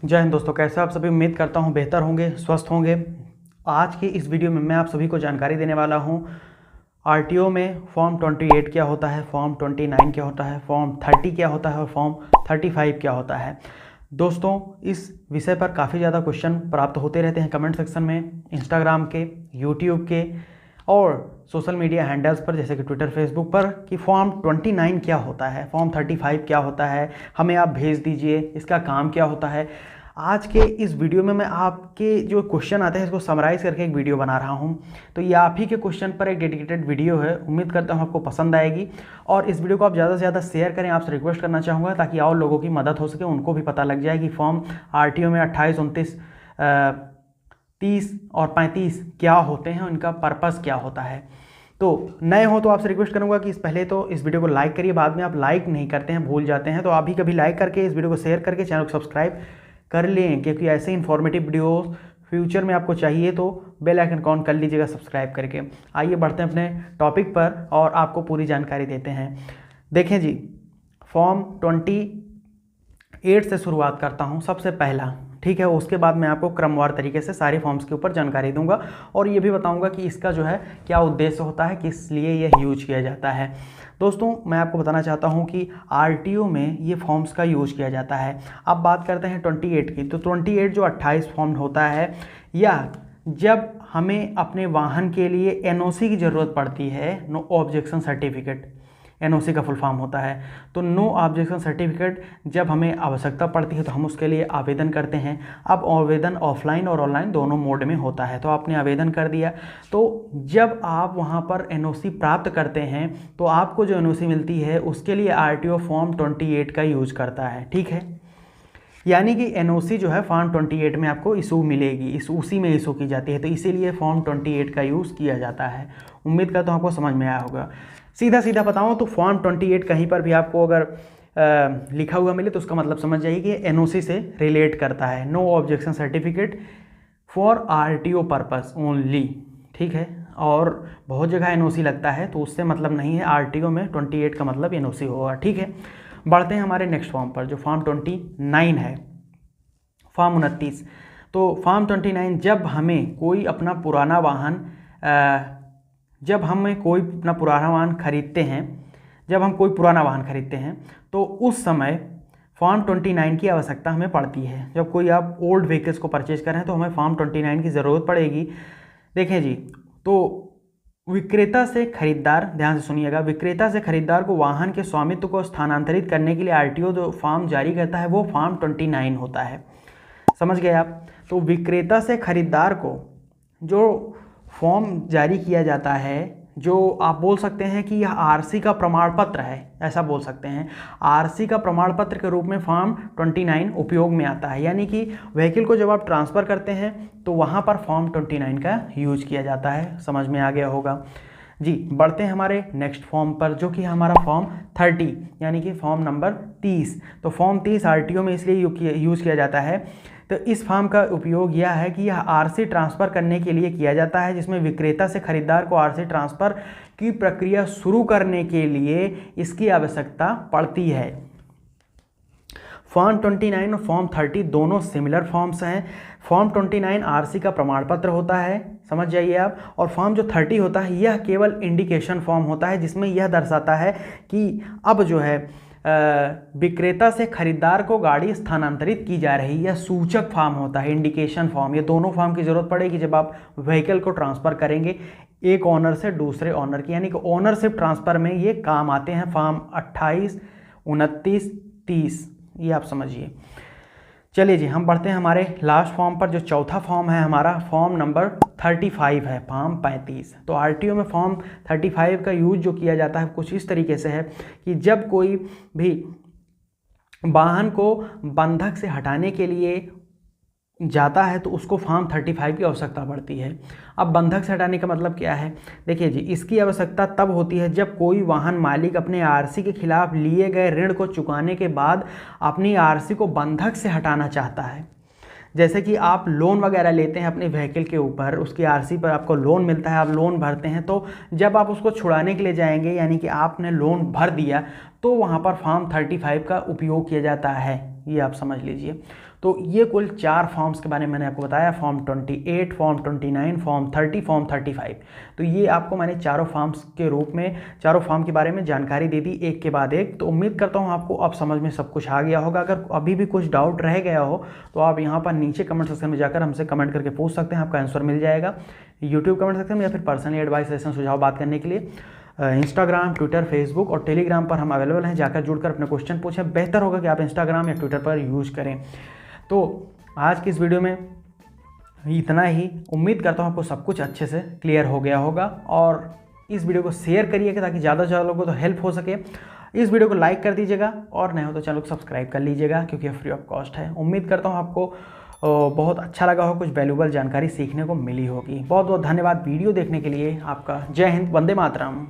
जय हिंद दोस्तों, कैसे आप सभी। उम्मीद करता हूं बेहतर होंगे, स्वस्थ होंगे। आज की इस वीडियो में मैं आप सभी को जानकारी देने वाला हूं आरटीओ में फॉर्म 28 क्या होता है, फॉर्म 29 क्या होता है, फॉर्म 30 क्या होता है और फॉर्म 35 क्या होता है। दोस्तों, इस विषय पर काफ़ी ज़्यादा क्वेश्चन प्राप्त होते रहते हैं कमेंट सेक्शन में, इंस्टाग्राम के, यूट्यूब के और सोशल मीडिया हैंडल्स पर जैसे कि ट्विटर, फेसबुक पर कि फॉर्म 29 क्या होता है, फॉर्म 35 क्या होता है, हमें आप भेज दीजिए, इसका काम क्या होता है। आज के इस वीडियो में मैं आपके जो क्वेश्चन आते हैं इसको समराइज़ करके एक वीडियो बना रहा हूं। तो ये आप ही के क्वेश्चन पर एक डेडिकेटेड वीडियो है। उम्मीद करता हूं आपको पसंद आएगी और इस वीडियो को आप ज़्यादा से ज़्यादा शेयर करें। आपसे रिक्वेस्ट करना चाहूँगा ताकि और लोगों की मदद हो सके, उनको भी पता लग जाए कि फॉर्म आरटीओ में 28, 29, 30 और 35 क्या होते हैं, उनका पर्पज़ क्या होता है। तो नए हो तो आपसे रिक्वेस्ट करूंगा कि पहले तो इस वीडियो को लाइक करिए। बाद में आप लाइक नहीं करते हैं, भूल जाते हैं, तो आप भी कभी लाइक करके इस वीडियो को शेयर करके चैनल को सब्सक्राइब कर लें, क्योंकि ऐसे इन्फॉर्मेटिव वीडियो फ्यूचर में आपको चाहिए तो बेल आइकन ऑन कर लीजिएगा सब्सक्राइब करके। आइए बढ़ते हैं अपने टॉपिक पर और आपको पूरी जानकारी देते हैं। देखें जी, फॉर्म 28 से शुरुआत करता हूं सबसे पहला, ठीक है। उसके बाद मैं आपको क्रमवार तरीके से सारे फॉर्म्स के ऊपर जानकारी दूंगा और ये भी बताऊंगा कि इसका जो है क्या उद्देश्य होता है, किस लिए यह यूज किया जाता है। दोस्तों, मैं आपको बताना चाहता हूं कि आरटीओ में ये फॉर्म्स का यूज किया जाता है। अब बात करते हैं 28 की। तो 28 जो 28 फॉर्म होता है, या जब हमें अपने वाहन के लिए एनओसी की ज़रूरत पड़ती है, नो ऑब्जेक्शन सर्टिफिकेट, एनओसी का फुल फॉर्म होता है। तो नो ऑब्जेक्शन सर्टिफिकेट जब हमें आवश्यकता पड़ती है तो हम उसके लिए आवेदन करते हैं। अब आवेदन ऑफलाइन और ऑनलाइन दोनों मोड में होता है। तो आपने आवेदन कर दिया, तो जब आप वहां पर एनओसी प्राप्त करते हैं तो आपको जो एनओसी मिलती है उसके लिए आरटीओ फॉर्म 28 का यूज करता है, ठीक है। यानी कि एनओसी जो है फॉर्म 28 में आपको इशू मिलेगी, उसी में इशू की जाती है, तो इसीलिए फॉर्म 28 का यूज़ किया जाता है। उम्मीद करता हूँ आपको समझ में आया होगा। सीधा सीधा बताऊँ तो फॉर्म 28 कहीं पर भी आपको अगर लिखा हुआ मिले तो उसका मतलब समझ जाइए कि एनओसी से रिलेट करता है, no objection certificate for RTO purpose only, ठीक है। और बहुत जगह एनओसी लगता है तो उससे मतलब नहीं है, आरटीओ में 28 का मतलब एनओसी होगा, ठीक है। बढ़ते हैं हमारे नेक्स्ट फॉर्म पर जो फॉर्म 29 है, फॉर्म 29। तो फॉर्म 29 जब हमें कोई अपना पुराना वाहन खरीदते हैं, जब हम कोई पुराना वाहन खरीदते हैं तो उस समय फॉर्म 29 की आवश्यकता हमें पड़ती है। जब कोई आप ओल्ड व्हीकल्स को परचेज कर रहे हैं तो हमें फॉर्म 29 की ज़रूरत पड़ेगी। देखें जी, तो विक्रेता से खरीदार, ध्यान से सुनिएगा, विक्रेता से खरीदार को वाहन के स्वामित्व को स्थानांतरित करने के लिए आरटीओ जो फॉर्म जारी करता है वो फॉर्म 29 होता है। समझ गए आप। तो विक्रेता से खरीदार को जो फॉर्म जारी किया जाता है, जो आप बोल सकते हैं कि यह आरसी का प्रमाण पत्र है, ऐसा बोल सकते हैं। आरसी का प्रमाण पत्र के रूप में फॉर्म 29 उपयोग में आता है। यानी कि व्हीकल को जब आप ट्रांसफ़र करते हैं तो वहाँ पर फॉर्म 29 का यूज किया जाता है। समझ में आ गया होगा जी। बढ़ते हैं हमारे नेक्स्ट फॉर्म पर जो कि हमारा फॉर्म 30 यानी कि फॉर्म नंबर 30। तो फॉर्म 30 आरटीओ में इसलिए यूज़ किया जाता है, तो इस फॉर्म का उपयोग यह है कि यह आरसी ट्रांसफ़र करने के लिए किया जाता है, जिसमें विक्रेता से खरीदार को आरसी ट्रांसफ़र की प्रक्रिया शुरू करने के लिए इसकी आवश्यकता पड़ती है। फॉर्म 29 और फॉर्म 30 दोनों सिमिलर फॉर्म्स हैं। फॉर्म 29 आरसी का प्रमाण पत्र होता है, समझ जाइए आप, और फॉर्म जो 30 होता है यह केवल इंडिकेशन फॉर्म होता है, जिसमें यह दर्शाता है कि अब जो है विक्रेता से खरीदार को गाड़ी स्थानांतरित की जा रही है। यह सूचक फॉर्म होता है, इंडिकेशन फॉर्म। ये दोनों फॉर्म की ज़रूरत पड़ेगी जब आप व्हीकल को ट्रांसफ़र करेंगे एक ऑनर से दूसरे ऑनर की, यानी कि ओनरशिप ट्रांसफ़र में ये काम आते हैं फॉर्म 28, 29, 30, ये आप समझिए। चलिए जी, हम बढ़ते हैं हमारे लास्ट फॉर्म पर। जो चौथा फॉर्म है हमारा फॉर्म नंबर 35 है, फॉर्म 35। तो आरटीओ में फॉर्म 35 का यूज जो किया जाता है कुछ इस तरीके से है कि जब कोई भी वाहन को बंधक से हटाने के लिए जाता है तो उसको फॉर्म 35 की आवश्यकता पड़ती है। अब बंधक से हटाने का मतलब क्या है? देखिए जी, इसकी आवश्यकता तब होती है जब कोई वाहन मालिक अपने आरसी के खिलाफ लिए गए ऋण को चुकाने के बाद अपनी आरसी को बंधक से हटाना चाहता है। जैसे कि आप लोन वगैरह लेते हैं अपने व्हीकल के ऊपर, उसकी आरसी पर आपको लोन मिलता है, आप लोन भरते हैं, तो जब आप उसको छुड़ाने के लिए जाएंगे, यानी कि आपने लोन भर दिया, तो वहाँ पर फॉर्म 35 का उपयोग किया जाता है, ये आप समझ लीजिए। तो ये कुल 4 फॉर्म्स के बारे में मैंने आपको बताया, फॉर्म 28, फॉर्म 29, फॉर्म 30, फॉर्म 35। तो ये आपको मैंने चारों फॉर्म्स के रूप में, चारों फॉर्म के बारे में जानकारी दे दी एक के बाद एक। तो उम्मीद करता हूँ आपको अब समझ में सब कुछ आ गया होगा। अगर अभी भी कुछ डाउट रह गया हो तो आप यहाँ पर नीचे कमेंट सेक्शन में जाकर हमसे कमेंट करके पूछ सकते हैं, आपका आंसर मिल जाएगा यूट्यूब कमेंट सेक्शन में, या फिर पर्सनली एडवाइस सेशन सुझाव बात करने के लिए इंस्टाग्राम, ट्विटर, फेसबुक और टेलीग्राम पर हम अवेलेबल हैं। जाकर जुड़कर अपने क्वेश्चन पूछें। बेहतर होगा कि आप इंस्टाग्राम या ट्विटर पर यूज करें। तो आज की इस वीडियो में इतना ही। उम्मीद करता हूँ आपको सब कुछ अच्छे से क्लियर हो गया होगा, और इस वीडियो को शेयर करिएगा ताकि ज़्यादा से ज़्यादा लोगों को तो हेल्प हो सके। इस वीडियो को लाइक कर दीजिएगा, और नहीं हो तो चैनल को सब्सक्राइब कर लीजिएगा क्योंकि फ्री ऑफ कॉस्ट है। उम्मीद करता हूँ आपको बहुत अच्छा लगा हो, कुछ वैल्यूबल जानकारी सीखने को मिली होगी। बहुत बहुत धन्यवाद वीडियो देखने के लिए आपका। जय हिंद, वंदे मातरम।